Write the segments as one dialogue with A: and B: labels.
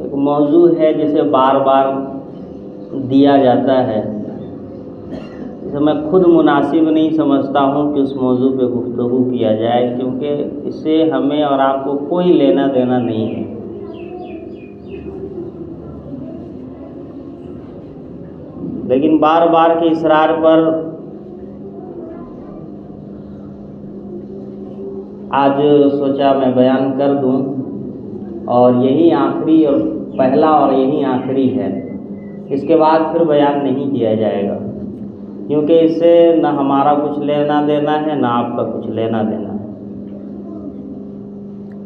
A: ایک موضوع ہے جسے بار بار دیا جاتا ہے، جسے میں خود مناسب نہیں سمجھتا ہوں کہ اس موضوع پہ گفتگو کیا جائے، کیونکہ اس سے ہمیں اور آپ کو کوئی لینا دینا نہیں ہے۔ لیکن بار بار کے اصرار پر آج سوچا میں بیان کر دوں، اور یہی آخری اور پہلا اور یہی آخری ہے، اس کے بعد پھر بیان نہیں کیا جائے گا، کیونکہ اس سے نہ ہمارا کچھ لینا دینا ہے نہ آپ کا کچھ لینا دینا ہے۔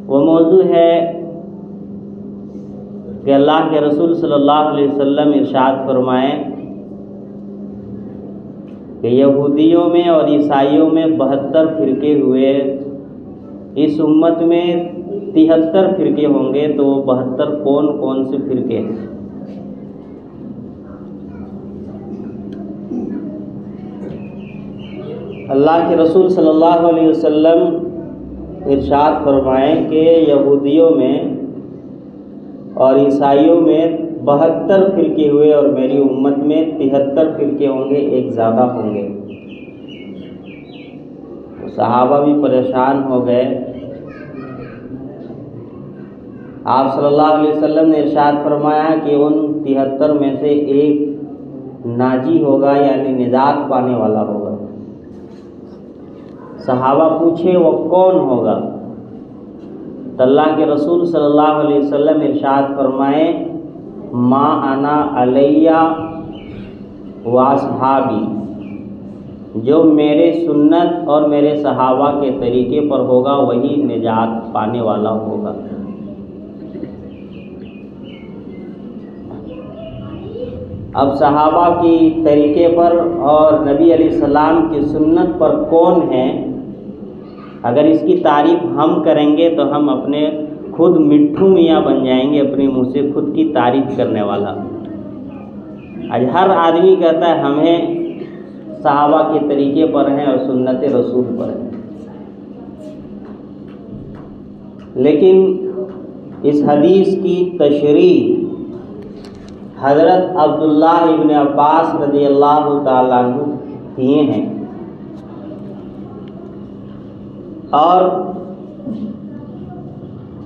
A: وہ موضوع ہے کہ اللہ کے رسول صلی اللہ علیہ وسلم ارشاد فرمائیں کہ یہودیوں میں اور عیسائیوں میں 72 فرقے ہوئے، اس امت میں 73 فرقے ہوں گے، تو وہ 72 کون کون سے فرقے ہیں؟ اللہ کے رسول صلی اللہ علیہ وسلم ارشاد فرمائیں کہ یہودیوں میں اور عیسائیوں میں 72 فرقے ہوئے، اور میری امت میں 73 فرقے ہوں گے، ایک زیادہ ہوں گے۔ صحابہ بھی پریشان ہو گئے۔ آپ صلی اللہ علیہ وسلم نے ارشاد فرمایا کہ ان 73 میں سے ایک ناجی ہوگا، یعنی نجات پانے والا ہوگا۔ صحابہ پوچھے وہ کون ہوگا؟ تو اللہ کے رسول صلی اللہ علیہ وسلم ارشاد فرمائے ما انا علیہ و اصحابی، جو میرے سنت اور میرے صحابہ کے طریقے پر ہوگا وہی نجات پانے والا ہوگا۔ اب صحابہ کی طریقے پر اور نبی علیہ السلام کی سنت پر کون ہیں؟ اگر اس کی تعریف ہم کریں گے تو ہم اپنے خود مٹھو میاں بن جائیں گے، اپنے منہ سے خود کی تعریف کرنے والا۔ آج ہر آدمی کہتا ہے ہمیں صحابہ کے طریقے پر ہیں اور سنت رسول پر ہیں، لیکن اس حدیث کی تشریح حضرت عبداللہ ابن عباس رضی اللہ تعالیٰ عنہ کیے ہیں، اور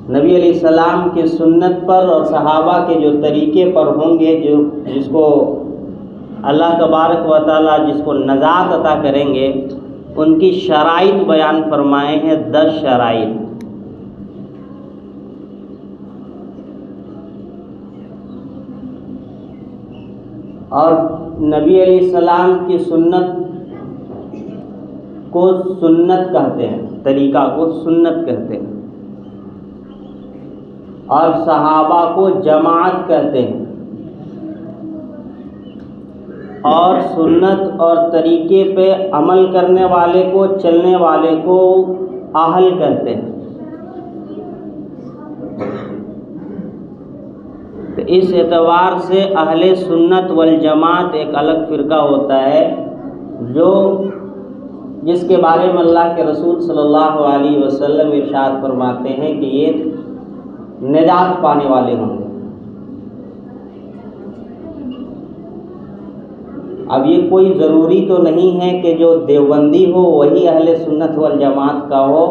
A: نبی علیہ السلام کی سنت پر اور صحابہ کے جو طریقے پر ہوں گے، جس کو اللہ تبارک و تعالیٰ جس کو نجات عطا کریں گے، ان کی شرائط بیان فرمائے ہیں، 10 شرائط۔ اور نبی علیہ السلام کی سنت کو سنت کہتے ہیں، طریقہ کو سنت کہتے ہیں، اور صحابہ کو جماعت کہتے ہیں، اور سنت اور طریقے پہ عمل کرنے والے کو، چلنے والے کو اہل کہتے ہیں۔ تو اس اعتبار سے اہل سنت والجماعت ایک الگ فرقہ ہوتا ہے، جس کے بارے میں اللہ کے رسول صلی اللہ علیہ وسلم ارشاد فرماتے ہیں کہ یہ نجات پانے والے ہوں گے۔ اب یہ کوئی ضروری تو نہیں ہے کہ جو دیوبندی ہو وہی اہل سنت والجماعت کا ہو،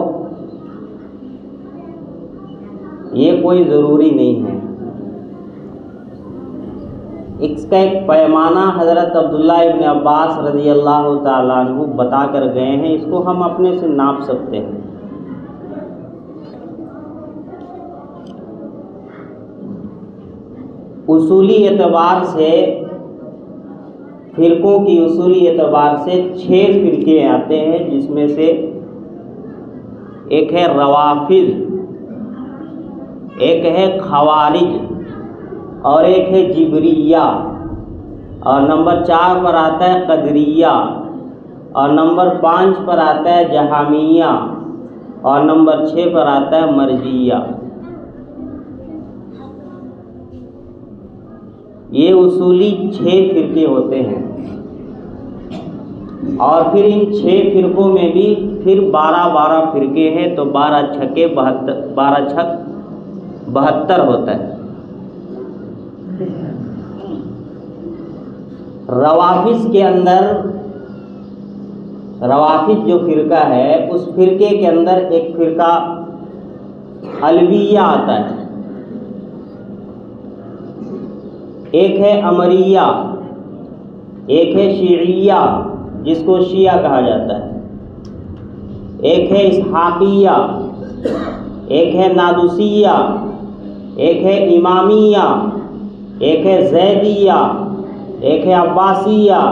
A: یہ کوئی ضروری نہیں ہے۔ اس کا ایک پیمانہ حضرت عبداللہ ابن عباس رضی اللہ تعالیٰ عنہ بتا کر گئے ہیں، اس کو ہم اپنے سے ناپ سکتے ہیں۔ اصولی اعتبار سے، فرقوں کی اصولی اعتبار سے 6 فرقے آتے ہیں، جس میں سے ایک ہے روافض، ایک ہے خوارج، اور ایک ہے جبریہ، اور نمبر 4 پر آتا ہے قدریہ، اور نمبر 5 پر آتا ہے جہمیہ، اور نمبر 6 پر آتا ہے مرجیہ۔ یہ اصولی 6 فرقے ہوتے ہیں، اور پھر ان 6 فرقوں میں بھی پھر 12 فرقے ہیں، تو 12 چھکے 72 ہوتا ہے۔ روافض کے اندر، روافض جو فرقہ ہے اس فرقے کے اندر ایک فرقہ علویہ آتا ہے، ایک ہے امریہ، ایک ہے شیعیہ جس کو شیعہ کہا جاتا ہے، ایک ہے اسحاقیہ، ایک ہے نادوسیہ، ایک ہے امامیہ، ایک ہے زیدیہ، ایک ہے عباسیہ،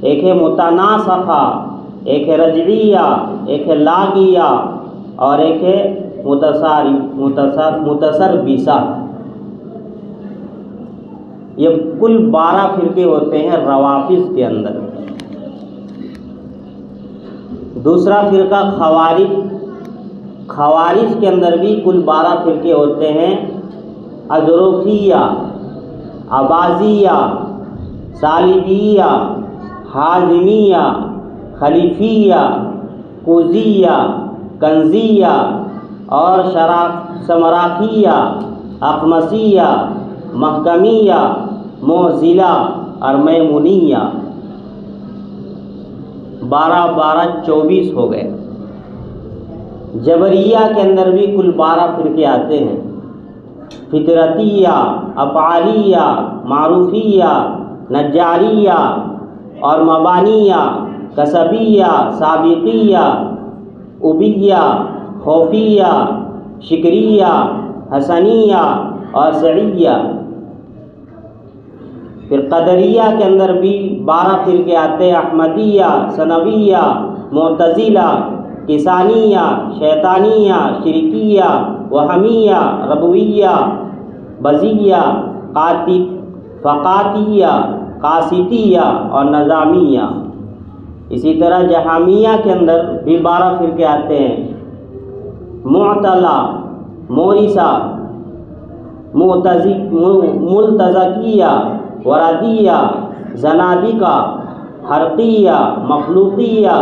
A: ایک ہے متناسخہ، ایک ہے رجعیہ، ایک ہے لاغیہ، اور ایک ہے متصربسہ۔ یہ کل 12 فرقے ہوتے ہیں روافض کے اندر۔ دوسرا فرقہ خوارج، خوارج کے اندر بھی کل 12 فرقے ہوتے ہیں، ازرقیہ، عباضیہ، صالبیہ، حازمیہ، خلیفیہ، قوزیہ، کنزیہ اور سمراخیہ، اخمسیہ، محکمیہ، معتزلہ اور میمونیہ۔ 12 12 24 ہو گئے۔ جبریہ کے اندر بھی کل 12 فرقے آتے ہیں، فطرتیہ، افعالیہ، معروفیہ، نجاریہ اور مبانیہ، کسبیہ، سابقیہ، ابیہ، خوفیہ، شکریہ، حسنیہ اور سعیہ۔ پھر قدریہ کے اندر بھی 12 فرقے آتے ہیں، احمدیہ، ثنویہ، معتزلہ، کسانیہ، شیطانیہ، شرکیہ، وہمیہ، ربویہ، بزیہ، فقاتیہ، قاسطیہ اور نظامیہ۔ اسی طرح جہمیہ کے اندر بھی 12 فرقے آتے ہیں، معتزلہ، مورثہ، ملتزکیہ، وردیہ، زنادقہ، حرقیہ، مخلوقیہ،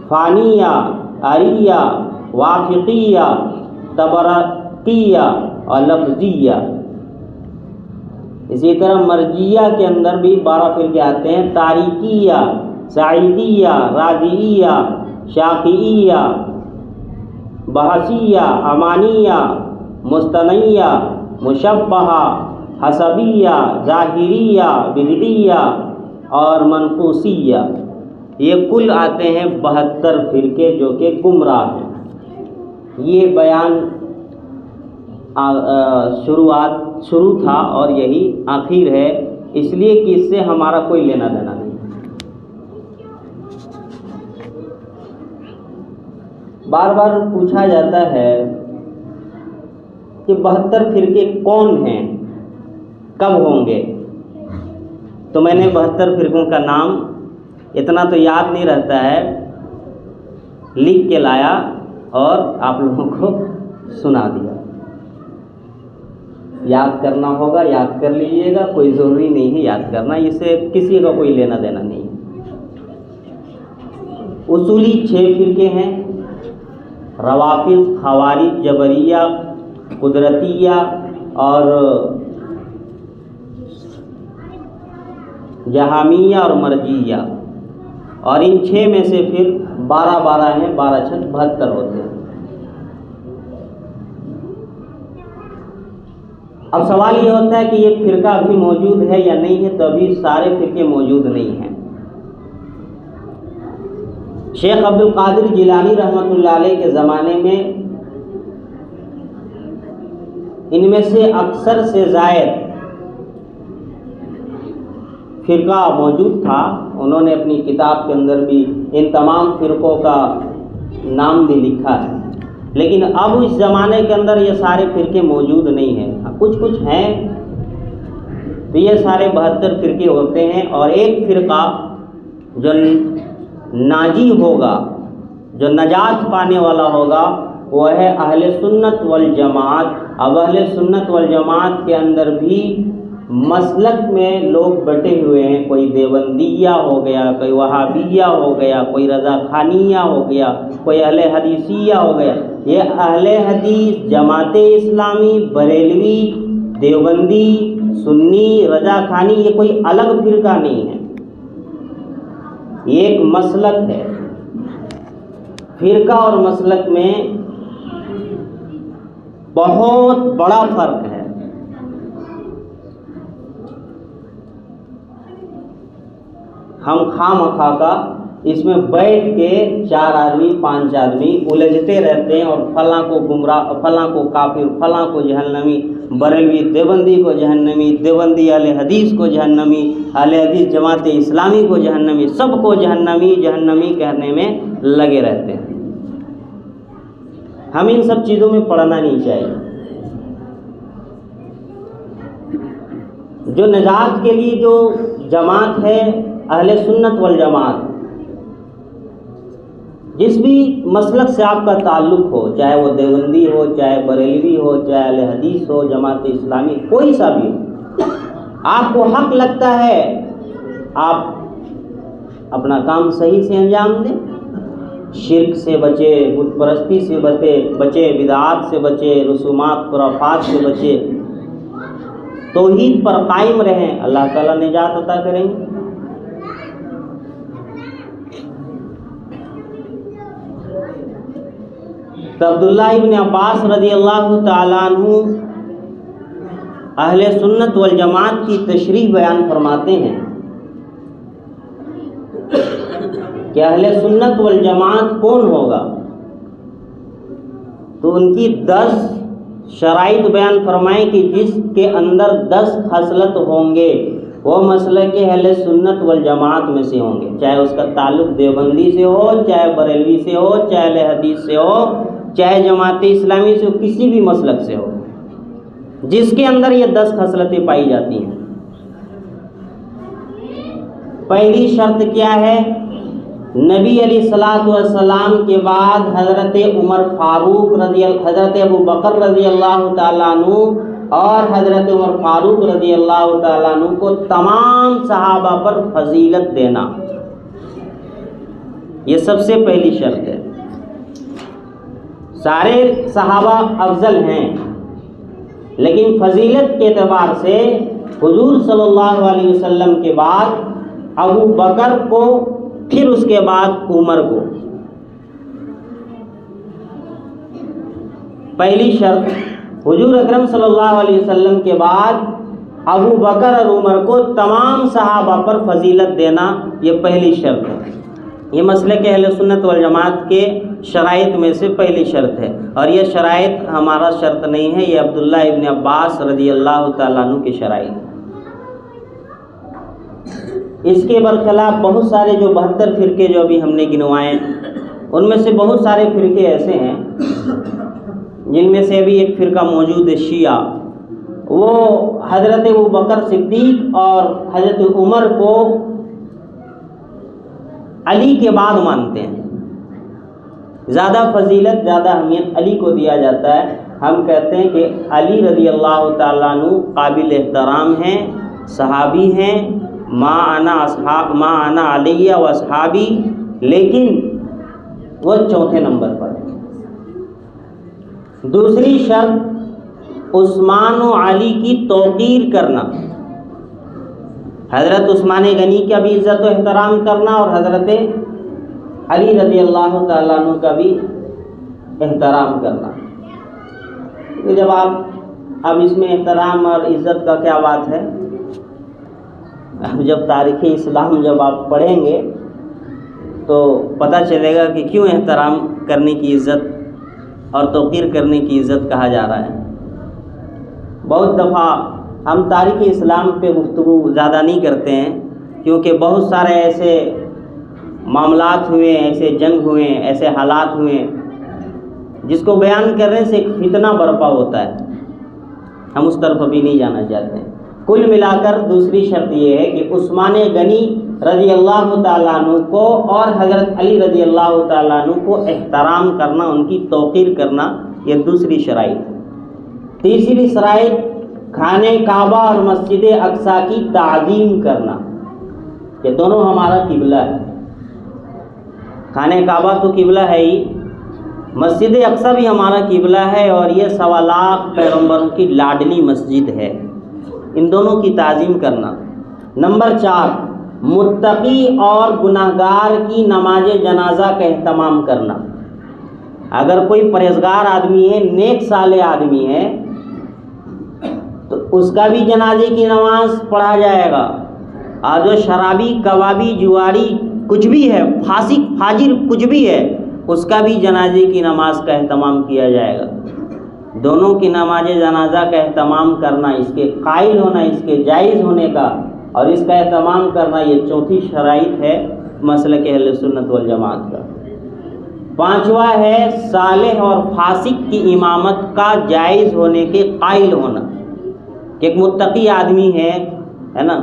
A: فانیہ، عریہ، وافقیہ، تبرقیہ اور لفظیہ۔ اسی طرح مرجیہ کے اندر بھی 12 فرقے آتے ہیں، تاریکیہ، سعیدیہ، راجعیہ، شاقیہ، بحثیہ، امانیہ، مستنیہ، مشبہہ، حسبیہ، ظاہریہ، بدعیہ اور منقوصیہ۔ یہ کل آتے ہیں 72 فرقے جو کہ گمراہ ہیں۔ یہ بیان شروع تھا اور یہی آخر ہے، اس لیے کہ اس سے ہمارا کوئی لینا دینا نہیں۔ بار بار پوچھا جاتا ہے کہ 72 فرقے کون ہیں، کب ہوں گے؟ تو میں نے 72 فرقوں کا نام اتنا تو یاد نہیں رہتا ہے، لکھ کے لایا اور آپ لوگوں کو سنا دیا۔ یاد کرنا ہوگا یاد کر لیجیے گا، کوئی ضروری نہیں ہے یاد کرنا، اس سے کسی کا کوئی لینا دینا نہیں ہے۔ اصولی 6 فرقے ہیں، روافض، خوارج، جبریہ، قدرتیہ اور جہمیہ اور مرجیہ، اور ان 6 میں سے پھر 12 12 ہیں، 12 6 72 ہوتے ہیں۔ اب سوال یہ ہوتا ہے کہ یہ فرقہ ابھی موجود ہے یا نہیں ہے؟ تو ابھی سارے فرقے موجود نہیں ہیں۔ شیخ عبد القادر جیلانی رحمۃ اللہ علیہ کے زمانے میں ان میں سے اکثر سے زائد فرقہ موجود تھا۔ انہوں نے اپنی کتاب کے اندر بھی ان تمام فرقوں کا نام بھی لکھا ہے، لیکن اب اس زمانے کے اندر یہ سارے فرقے موجود نہیں ہیں، کچھ ہیں، تو یہ سارے 72 فرقے ہوتے ہیں۔ اور ایک فرقہ جو ناجی ہوگا، جو نجات پانے والا ہوگا، وہ ہے اہل سنت والجماعت۔ اب اہل سنت والجماعت کے اندر بھی مسلک میں لوگ بٹے ہوئے ہیں، کوئی دیوبندیہ ہو گیا، کوئی وہابیہ ہو گیا، کوئی رضا خانیہ ہو گیا، کوئی اہل حدیثیہ ہو گیا۔ یہ اہل حدیث، جماعت اسلامی، بریلوی، دیوبندی، سنی رجا خانی یہ کوئی الگ فرقہ نہیں ہے، یہ ایک مسلک ہے۔ فرقہ اور مسلک میں بہت بڑا فرق ہے۔ ہم خواہ کا اس میں بیٹھ کے 4 آدمی 5 آدمی الجھتے رہتے ہیں اور فلاں کو گمراہ، فلاں کو کافر، فلاں کو جہنمی، بریلوی دیوبندی کو جہنمی، دیوبندی اہل حدیث کو جہنمی، اہل حدیث جماعت اسلامی کو جہنمی، سب کو جہنمی جہنمی کہنے میں لگے رہتے ہیں۔ ہم ان سب چیزوں میں پڑھنا نہیں چاہیے۔ جو نجات کے لیے جو جماعت ہے اہل سنت والجماعت، جس بھی مسلک سے آپ کا تعلق ہو، چاہے وہ دیوبندی ہو، چاہے بریلوی ہو، چاہے اہل حدیث ہو، جماعت اسلامی، کوئی سا بھی ہو، آپ کو حق لگتا ہے آپ اپنا کام صحیح سے انجام دیں، شرک سے بچے، بت پرستی سے بچے، بدعات سے بچے، رسومات خرافات سے بچے، توحید پر قائم رہیں، اللہ تعالیٰ نجات عطا کریں گے۔ تو عبداللہ ابن عباس رضی اللہ تعالیٰ عنہ اہل سنت والجماعت کی تشریح بیان فرماتے ہیں کہ اہل سنت والجماعت کون ہوگا، تو ان کی 10 شرائط بیان فرمائیں کہ جس کے اندر 10 خصلت ہوں گے وہ مسلک اہل سنت والجماعت میں سے ہوں گے، چاہے اس کا تعلق دیوبندی سے ہو، چاہے بریلوی سے ہو، چاہے اہل حدیث سے ہو، چاہے جماعت اسلامی سے ہو، کسی بھی مسلک سے ہو، جس کے اندر یہ 10 خصلتیں پائی جاتی ہیں۔ پہلی شرط کیا ہے؟ نبی علیہ الصلوۃ والسلام کے بعد حضرت عمر فاروق حضرت ابو بکر رضی اللہ تعالیٰ عنہ اور حضرت عمر فاروق رضی اللہ تعالیٰ عنہ کو تمام صحابہ پر فضیلت دینا، یہ سب سے پہلی شرط ہے۔ سارے صحابہ افضل ہیں، لیکن فضیلت کے اعتبار سے حضور صلی اللہ علیہ وسلم کے بعد ابو بکر کو، پھر اس کے بعد عمر کو۔ پہلی شرط، حضور اکرم صلی اللہ علیہ وسلم کے بعد ابو بکر اور عمر کو تمام صحابہ پر فضیلت دینا، یہ پہلی شرط ہے۔ یہ مسلک اہل سنت والجماعت کے شرائط میں سے پہلی شرط ہے، اور یہ شرائط ہمارا شرط نہیں ہے، یہ عبداللہ ابن عباس رضی اللہ تعالیٰ عنہ کی شرائط ہے۔ اس کے برخلاف بہت سارے جو 72 فرقے جو ابھی ہم نے گنوائے، ان میں سے بہت سارے فرقے ایسے ہیں جن میں سے ابھی ایک فرقہ موجود ہے شیعہ، وہ حضرت ابو بکر صدیق اور حضرت عمر کو علی کے بعد مانتے ہیں، زیادہ فضیلت، زیادہ اہمیت علی کو دیا جاتا ہے۔ ہم کہتے ہیں کہ علی رضی اللہ تعالیٰ عنہ قابل احترام ہیں، صحابی ہیں، ما انا علیہ و اصحابی، لیکن وہ چوتھے نمبر پر ہے۔ دوسری شرط، عثمان و علی کی توقیر کرنا، حضرت عثمان غنی کا بھی عزت و احترام کرنا اور حضرت علی رضی اللہ تعالیٰ عنہ کا بھی احترام کرنا۔ جب آپ اب اس میں احترام اور عزت کا کیا بات ہے، جب تاریخ اسلام جب آپ پڑھیں گے تو پتہ چلے گا کہ کیوں احترام کرنے کی عزت اور توقیر کرنے کی عزت کہا جا رہا ہے۔ بہت دفعہ ہم تاریخ اسلام پہ گفتگو زیادہ نہیں کرتے ہیں، کیونکہ بہت سارے ایسے معاملات ہوئے، ایسے جنگ ہوئے، ایسے حالات ہوئے جس کو بیان کرنے سے ایک فتنہ برپا ہوتا ہے، ہم اس طرف ابھی نہیں جانا چاہتے ہیں۔ کل ملا کر دوسری شرط یہ ہے کہ عثمان غنی رضی اللہ تعالیٰ عنہ کو اور حضرت علی رضی اللہ تعالیٰ عنہ کو احترام کرنا، ان کی توقیر کرنا، یہ دوسری شرائط ہے۔ تیسری شرائط، خانہ کعبہ اور مسجد اقصی کی تعظیم کرنا، یہ دونوں ہمارا قبلہ ہے۔ خانہ کعبہ تو قبلہ ہے ہی، مسجد اقصی بھی ہمارا قبلہ ہے، اور یہ 1.25 لاکھ پیغمبروں کی لاڈلی مسجد ہے۔ ان دونوں کی تعظیم کرنا۔ نمبر 4، متقی اور گناہگار کی نماز جنازہ کا اہتمام کرنا۔ اگر کوئی پرہیزگار آدمی ہے، نیک صالح آدمی ہے، تو اس کا بھی جنازے کی نماز پڑھا جائے گا۔ اور جو شرابی، کبابی، جواری کچھ بھی ہے، فاسق فاجر کچھ بھی ہے، اس کا بھی جنازے کی نماز کا اہتمام کیا جائے گا۔ دونوں کی نماز جنازہ کا اہتمام کرنا، اس کے قائل ہونا، اس کے جائز ہونے کا اور اس کا اہتمام کرنا، یہ چوتھی شرائط ہے مسلک اہل سنت والجماعت کا۔ 5واں ہے صالح اور فاسق کی امامت کا جائز ہونے کے قائل ہونا، کہ ایک متقی آدمی ہے نا،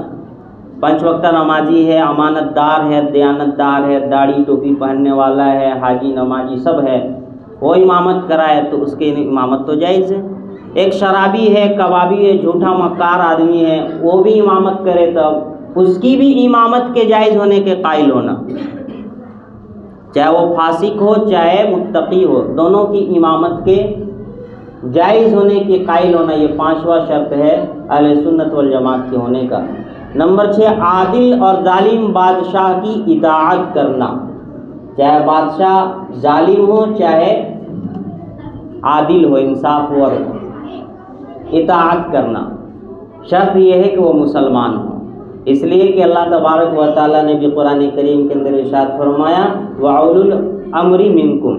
A: 5 وقت نمازی ہے، امانت دار ہے، دیانت دار ہے، داڑھی ٹوپی پہننے والا ہے، حاجی نمازی سب ہے، وہ امامت کرائے تو اس کی امامت تو جائز ہے۔ ایک شرابی ہے، کبابی ہے، جھوٹا مکار آدمی ہے، وہ بھی امامت کرے تو اس کی بھی امامت کے جائز ہونے کے قائل ہونا، چاہے وہ فاسق ہو چاہے متقی ہو، دونوں کی امامت کے جائز ہونے کے قائل ہونا، یہ 5واں شرط ہے اہل سنت والجماعت کے ہونے کا۔ نمبر 6، عادل اور ظالم بادشاہ کی اطاعت کرنا، چاہے بادشاہ ظالم ہو چاہے عادل ہو، انصاف ہو، اور اطاعت کرنا۔ شرط یہ ہے کہ وہ مسلمان ہو، اس لیے کہ اللہ تبارک و تعالیٰ نے بھی قرآن کریم کے اندر ارشاد فرمایا وَأُولُو الْأَمْرِ مِنْکُمْ۔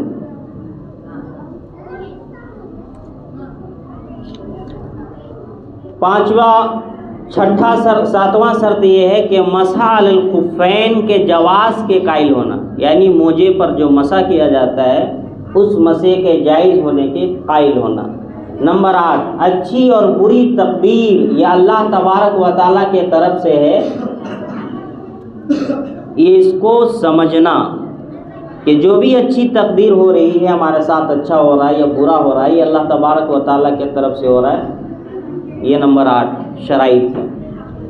A: 7واں شرط یہ ہے کہ مسح علی الخفین کے جواز کے قائل ہونا، یعنی موزے پر جو مسح کیا جاتا ہے اس مسح کے جائز ہونے کے قائل ہونا۔ نمبر 8، اچھی اور بری تقدیر یہ اللہ تبارک و تعالیٰ کے طرف سے ہے، یہ اس کو سمجھنا کہ جو بھی اچھی تقدیر ہو رہی ہے ہمارے ساتھ، اچھا ہو رہا ہے یا برا ہو رہا ہے، یہ اللہ تبارک و تعالیٰ کے طرف سے ہو رہا ہے، یہ نمبر 8 شرائط ہے۔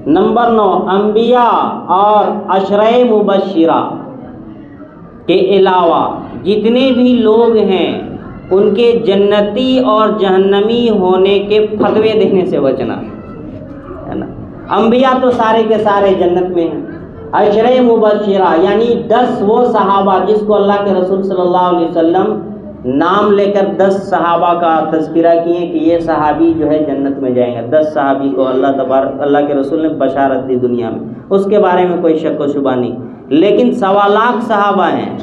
A: نمبر 9، انبیاء اور عشرہ مبشرہ کے علاوہ جتنے بھی لوگ ہیں ان کے جنتی اور جہنمی ہونے کے فتوے دینے سے بچنا ہے نا۔ انبیاء تو سارے کے سارے جنت میں ہیں، عشرہ مبشرہ یعنی 10 وہ صحابہ جس کو اللہ کے رسول صلی اللہ علیہ وسلم نام لے کر 10 صحابہ کا تذکرہ کیے کہ یہ صحابی جو ہے جنت میں جائیں گے۔ 10 صحابی کو اللہ کے رسول نے بشارت دی دنیا میں، اس کے بارے میں کوئی شک و شبہ نہیں، لیکن 1.25 لاکھ صحابہ ہیں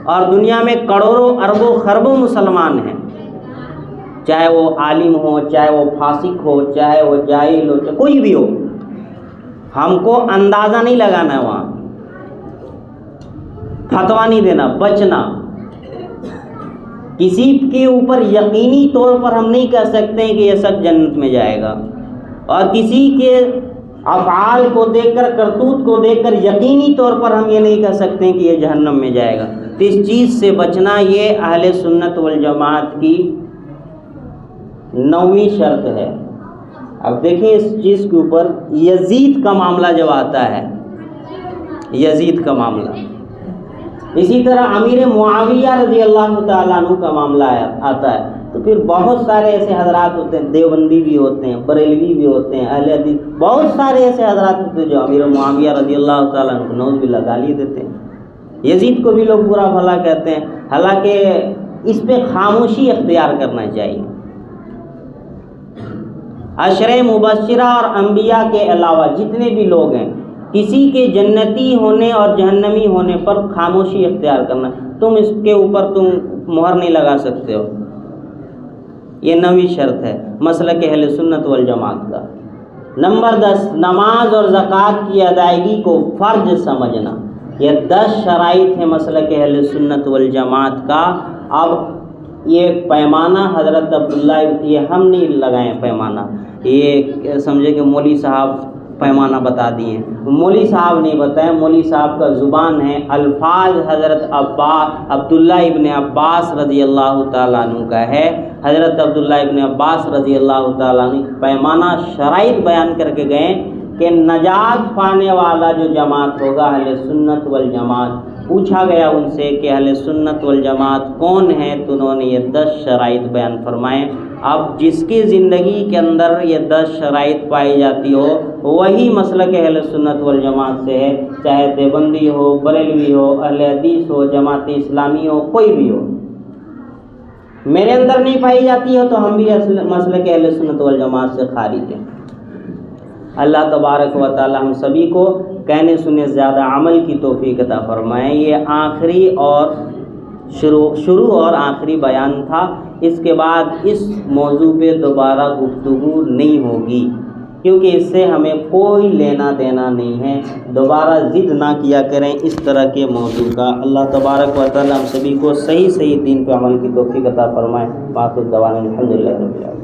A: اور دنیا میں کروڑوں اربوں خربوں مسلمان ہیں، چاہے وہ عالم ہو چاہے وہ فاسق ہو چاہے وہ جاہل ہو چاہے کوئی بھی ہو، ہم کو اندازہ نہیں لگانا ہے، وہاں فتویٰ نہیں دینا، بچنا۔ کسی کے اوپر یقینی طور پر ہم نہیں کہہ سکتے کہ یہ سب جنت میں جائے گا، اور کسی کے افعال کو دیکھ کر، کرتوت کو دیکھ کر یقینی طور پر ہم یہ نہیں کہہ سکتے کہ یہ جہنم میں جائے گا۔ تو اس چیز سے بچنا یہ اہل سنت والجماعت کی 9ویں شرط ہے۔ اب دیکھیں اس چیز کے اوپر یزید کا معاملہ جب آتا ہے، یزید کا معاملہ، اسی طرح امیر معاویہ رضی اللہ تعالیٰ عنہ کا معاملہ آتا ہے، تو پھر بہت سارے ایسے حضرات ہوتے ہیں، دیوبندی بھی ہوتے ہیں، بریلوی بھی ہوتے ہیں، اہل حدیث، بہت سارے ایسے حضرات ہوتے ہیں جو امیر معاویہ رضی اللہ تعالیٰ عنہ کو نعوذ باللہ گالی دیتے ہیں۔ یزید کو بھی لوگ برا بھلا کہتے ہیں، حالانکہ اس پہ خاموشی اختیار کرنا چاہیے۔ عشرہ مبشرہ اور انبیاء کے علاوہ جتنے بھی لوگ ہیں، کسی کے جنتی ہونے اور جہنمی ہونے پر خاموشی اختیار کرنا، تم اس کے اوپر تم مہر نہیں لگا سکتے ہو، یہ 9ویں شرط ہے مسلک اہل سنت والجماعت کا۔ نمبر 10، نماز اور زکوٰۃ کی ادائیگی کو فرض سمجھنا، یہ 10 شرائط ہیں مسلک اہل سنت والجماعت کا۔ اب یہ پیمانہ حضرت عبداللہ، یہ ہم نہیں لگائیں پیمانہ، یہ سمجھے کہ مولوی صاحب پیمانہ بتا دیے، مولوی صاحب نہیں بتائیں، مولوی صاحب کا زبان ہے، الفاظ حضرت عبداللہ ابن عباس رضی اللہ تعالیٰ عنہ کا ہے۔ حضرت عبداللہ ابن عباس رضی اللہ تعالیٰ عنہ پیمانہ شرائط بیان کر کے گئے کہ نجات پانے والا جو جماعت ہوگا اہل سنت والجماعت۔ پوچھا گیا ان سے کہ اہل سنت والجماعت کون ہیں، تو انہوں نے یہ 10 شرائط بیان فرمائے۔ اب جس کی زندگی کے اندر یہ 10 شرائط پائی جاتی ہو وہی مسلک اہل سنت والجماعت سے ہے، چاہے دیوبندی ہو، بریلوی ہو، اہل حدیث ہو، جماعت اسلامی ہو، کوئی بھی ہو۔ میرے اندر نہیں پائی جاتی ہو تو ہم بھی مسلک اہل سنت والجماعت سے خارج ہیں۔ اللہ تبارک و تعالی ہم سبھی کو کہنے سنے زیادہ عمل کی توفیق عطا فرمائے۔ یہ آخری اور شروع اور آخری بیان تھا، اس کے بعد اس موضوع پہ دوبارہ گفتگو نہیں ہوگی، کیونکہ اس سے ہمیں کوئی لینا دینا نہیں ہے۔ دوبارہ ضد نہ کیا کریں اس طرح کے موضوع کا۔ اللہ تبارک و تعالی ہم سبھی کو صحیح دین پہ عمل کی توفیق عطا فرمائے۔ وآخر دعوانا الحمدللہ رب العالمین۔